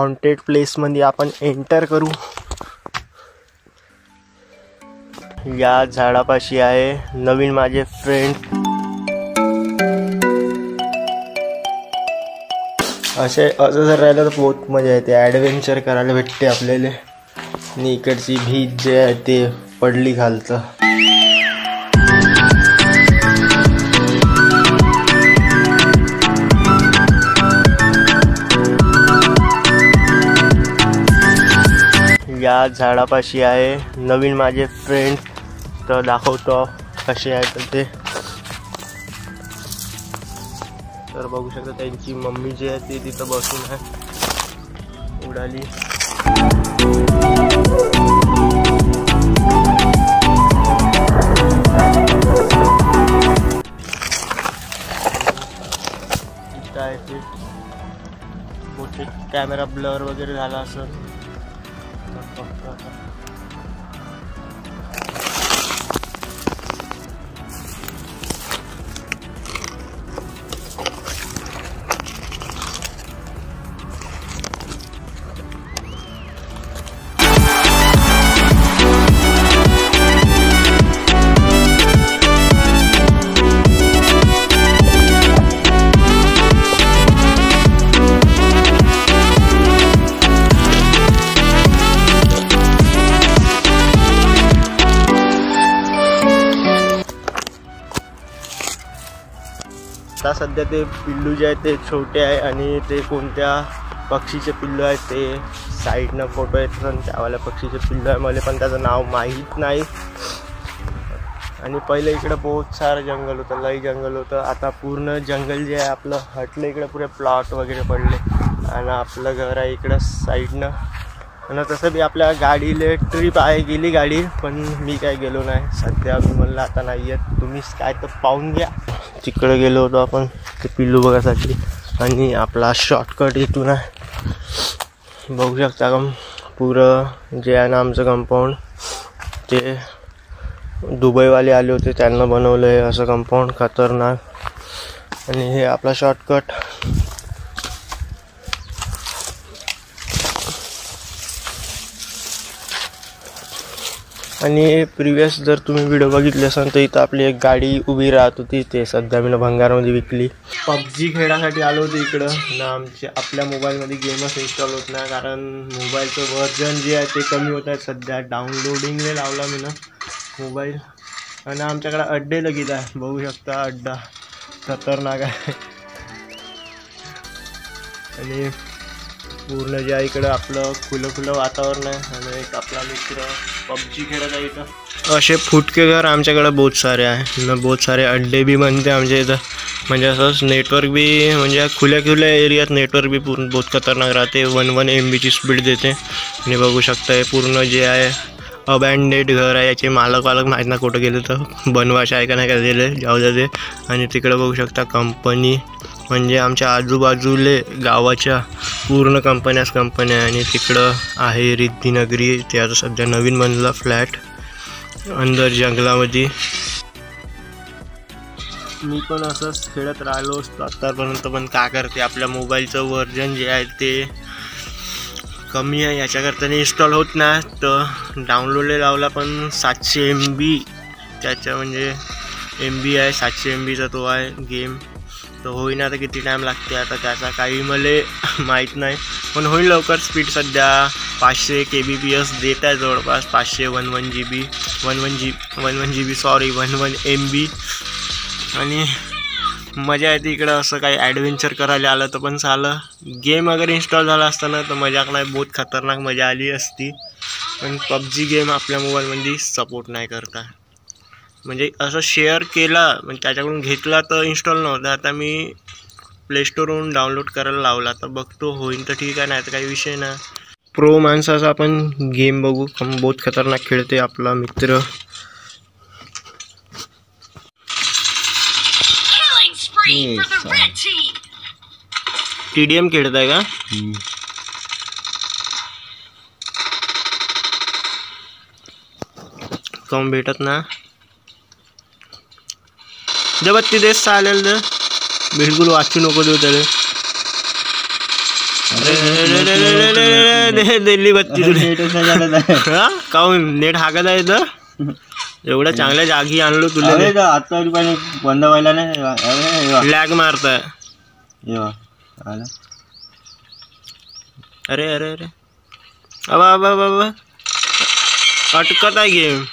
Haunted place मध्ये आपण enter करू। या झाडापाशी आहे नवीन माझे फ्रेंड। असं जर राहिलं तर बहुत मजा येते, ॲडव्हेंचर करायला भेटते आपल्याला। आणि इकडची भीत जे आहे ते पडली घालतं। या झाडापाशी आहे नवीन माझे फ्रेंड, तर दाखवतो कसे आहेत ते। तर बघू शकता त्यांची मम्मी जी आहे ती तिथं बसून आहे, उडाली। इथं आहे ते बहुतेक कॅमेरा ब्लर वगैरे झाला असेल। आता सध्या ते पिल्लू जे आहे ते छोटे आहे आणि ते कोणत्या पक्षीचे पिल्लू आहेत ते साईडनं फोटो येतात आणि त्यावाल्या पक्षीचे पिल्लू आहे, मला पण त्याचं नाव माहीत नाही। आणि पहिले इकडं बहुत सारं जंगल होतं, लई जंगल होतं। आता पूर्ण जंगल जे आहे आपलं हटलं, इकडे पुरे प्लॉट वगैरे पडले आणि आपलं घर आहे इकडं साईडनं। आणि तसं बी आपल्या गाडीले ट्रिप आहे, गेली गाडी, पण मी काय गेलो नाही सध्या। मी म्हणलं आता नाही आहेत, तुम्हीच काय तर पाहून घ्या। तिकडे गेलो होतो आपण ते पिल्लू बघायसाठी आणि आपला शॉर्टकट इथून आहे। बघू शकता का पुरं जे आहे ना आमचं कंपाऊंड, ते दुबईवाले आले होते त्यांना बनवलं आहे असं कंपाऊंड, खतरनाक। आणि हे आपला शॉर्टकट। आणि प्रिवियस जर तुम्ही व्हिडिओ बघितले असाल तर इथं आपली एक गाडी उभी राहत होती, ते सध्या मी भंगारमध्ये विकली। पबजी खेळासाठी आलो होतो इकडं ना, आपल्या मोबाईलमध्ये गेमच इन्स्टॉल होत नाही, कारण मोबाईलचं व्हर्जन जे आहे ते कमी होत आहे सध्या। डाउनलोडिंगला लावला मी ना मोबाईल, आणि आमच्याकडे अड्डे लगीत आहे, बघू शकता अड्डा खतरनाक आहे। आणि पूर्ण जे आहे इकडं आपलं खुलं वातावरण आहे आणि एक आपला मित्र पबजी खेळत आहे इथं। असे फुटके घर आमच्याकडे बहुत सारे आहे ना, बहुत सारे अड्डे बी बनते आमच्या इथं। म्हणजे असंच नेटवर्क बी, म्हणजे खुल्या एरियात नेटवर्क बी पूर्ण बहुत खतरनाक राहते, 1 MB स्पीड देते। आणि बघू शकता हे पूर्ण जे आहे अबँडेड घर आहे, याचे मालक माहीत ना कुठं गेले, तर बनवायचे आहे का नाही का दिले, जाऊ दे। आणि तिकडे बघू शकता कंपनी, म्हणजे आमच्या आजूबाजूले गावाच्या पूर्ण कंपन्या आहे। आणि तिकडं आहे रिद्धिनगरी, ते आता सध्या नवीन बनला फ्लॅट अंदर जंगलामध्ये। मी पण असंच खेळत राहिलो असतो आतापर्यंत, पण काय करते आपल्या मोबाईलचं व्हर्जन जे आहे ते कमी आहे, याच्याकरता इन्स्टॉल होत नाही। तर डाउनलोडला लावला पण 700 MB त्याच्या, म्हणजे MB आहे 700 MBचा तो आहे गेम। तर होईना, आता किती टाईम लागते आता त्याचा काही मला माहीत नाही, पण होईल लवकर। स्पीड सध्या 500 kbps देत आहे जवळपास, 500 11 MB। आणि मजा येते इकडं, असं काही ॲडव्हेंचर करायला आलं तर पण चालं। गेम अगर इन्स्टॉल झाला असताना तर मजाक नाही, बहुत खतरनाक मजा आली असती। पण पबजी गेम आपल्या मोबाईलमध्ये सपोर्ट नाही करता, म्हणजे असं शेअर केला म्हणजे त्याच्याकडून घेतला तर इन्स्टॉल नव्हता। आता मी प्ले स्टोरवरून डाउनलोड करायला लावला, तर बघतो होईल तर ठीक आहे, नाही तर काही विषय नाही। प्रो माणसाचा आपण गेम बघू, बहुत खतरनाक खेळते आपला मित्र। TDM खेळत आहे का? कम भेटत ना, जब ती देश चालेल तर बिलकुल वाचू नको देऊ त्याला। दिल्ली बत्ती तुला काऊन नेट हाकत आहे तर एवढ्या चांगल्या जागी आणलो तुला आता बंद व्हायला नाही लॅग मारताय अरे अरे अरे अबा अबा बाबा अटकत आहे गेम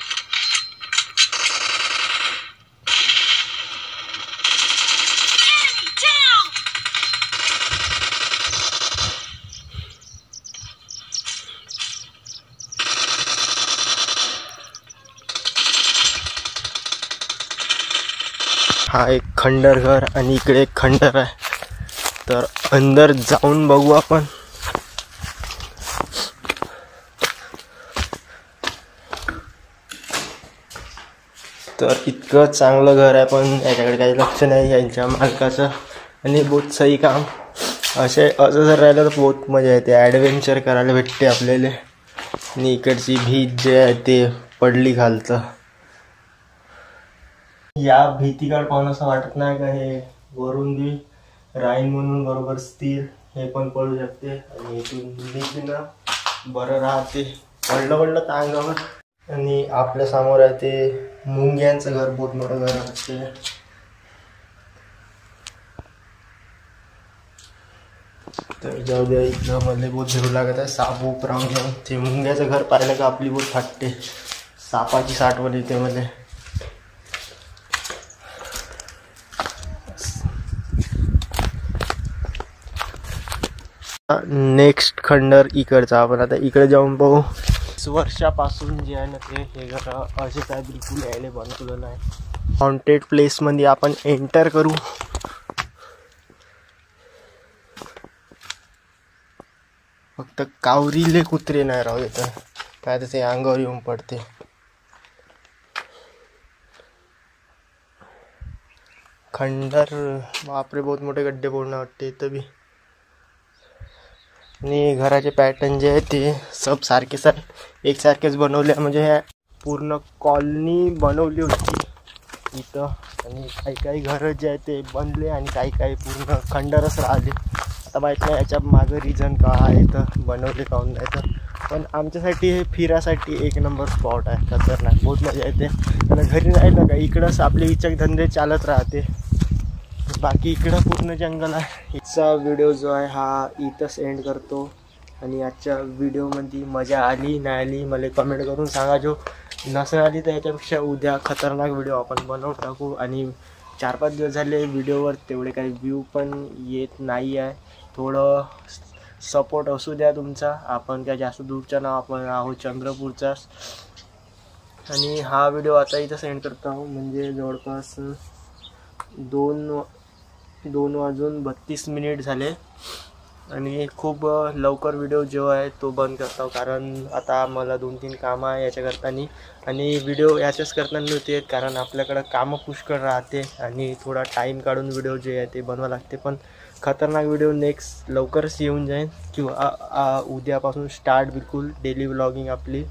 हा एक खंडर घर आणि इकडे एक खंडर आहे तर अंदर जाऊन बघू आपण तर इतकं चांगलं घर आहे पण याच्याकडे काही लक्ष नाही यांच्या मालकाचं आणि बहुत सही काम असं जर राहिलं तर बहुत मजा येते ॲडव्हेंचर करायला भेटते आपल्याला आणि इकडची भीत जे आहे ते पडली खालचं या भीतीकडे पाहून असं वाटत नाही का हे वरून बी राईन म्हणून बरोबर स्थिर हे पण पडू शकते आणि इथून बरं राहते पडलं तर अंगावर आणि आपल्या समोर आहे ते मुंग्यांचं घर बहुत मोठं घर असते तर जाऊ द्या इथलं मला बहुत झरू लागत आहे साप उप राहून जाऊन ते मुंग्याचं घर पाहिलं का आपली बहुत फाटते सापाची साठवण येते मध्ये नेक्स्ट खंडर इकडचा आपण आता इकडे जाऊन पाहू वर्षापासून जे आहे ना ते हे घर असे काय बिलकुल यायला बनवलं नाही हॉन्टेड प्लेसमध्ये आपण एंटर करू फक्त कावरीले कुत्रे नाही राहू येतं काय तर ते अंगावर येऊन पडते खंडर बापरे बहुत मोठे गड्डे पडणं वाटते इथं बी आणि घराचे पॅटर्न जे आहे ते सब सारखे एकसारखेच बनवले म्हणजे ह्या पूर्ण कॉलनी बनवली होती इथं आणि काही घरं जे आहे ते बनले आणि काही पूर्ण खंडरच राहिले आता माहीत नाही याच्या मागं रिझन का आहे तर बनवले काहून नाही तर पण आमच्यासाठी हे फिरासाठी एक नंबर स्पॉट आहे खतरनाक बहुत मजा येते आणि घरी राहिलं का इकडंच आपले इचक धंदे चालत राहते बाकी इकडं पूर्ण जंगल आहे इथचा व्हिडिओ जो आहे हा इथंच एंड करतो आणि आजच्या व्हिडिओमध्ये मजा आली नाही आली मला कमेंट करून सांगा जो नसेल आली तर याच्यापेक्षा उद्या खतरनाक व्हिडिओ आपण बनवून टाकू आणि 4-5 दिवस झाले व्हिडिओवर तेवढे काही व्ह्यू पण येत नाही आहे थोडं सपोर्ट असू द्या तुमचा आपण काय जास्त दूरचा ना आपण आहोत चंद्रपूरचाच आणि हा व्हिडिओ आता इथं सेंड करतो आहोत म्हणजे जवळपास 2 वाजून 32 मिनिट झाले आणि खूप लवकर व्हिडिओ जो आहे तो बंद करतो कारण आता मला 2-3 कामं आहे याच्याकरता आणि व्हिडिओ याच्याच करता नव्हते कारण आपल्याकडं कामं पुष्कळ राहते आणि थोडा टाईम काढून व्हिडिओ जे आहे ते बनवावं लागते पण खतरनाक व्हिडिओ नेक्स्ट लवकरच येऊन जाईल किंवा उद्यापासून स्टार्ट बिलकुल डेली व्लॉगिंग आपली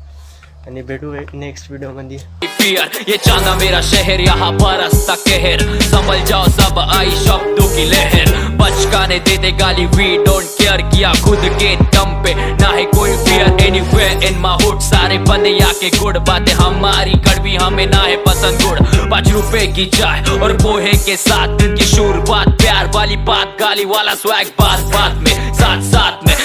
आणि भेटू नेक्स्ट व्हिडिओ मध्ये ये चांदा मेरा शहर यहाँ बरसता कहर संभल जाओ सब आई शब्दों की लहर बचकाने देते गाली वी डोंट केयर किया खुद के दम पे ना है कोई fear anywhere in my hood सारे बंदे यहाँ के गुड बातें हमारी कड़वी हमें ना है पसंद गुड़ 5 रुपए की चाय और पोहे के साथ दिन की शुरुआत प्यार वाली बात गाली वाला स्वैग बात में साथ में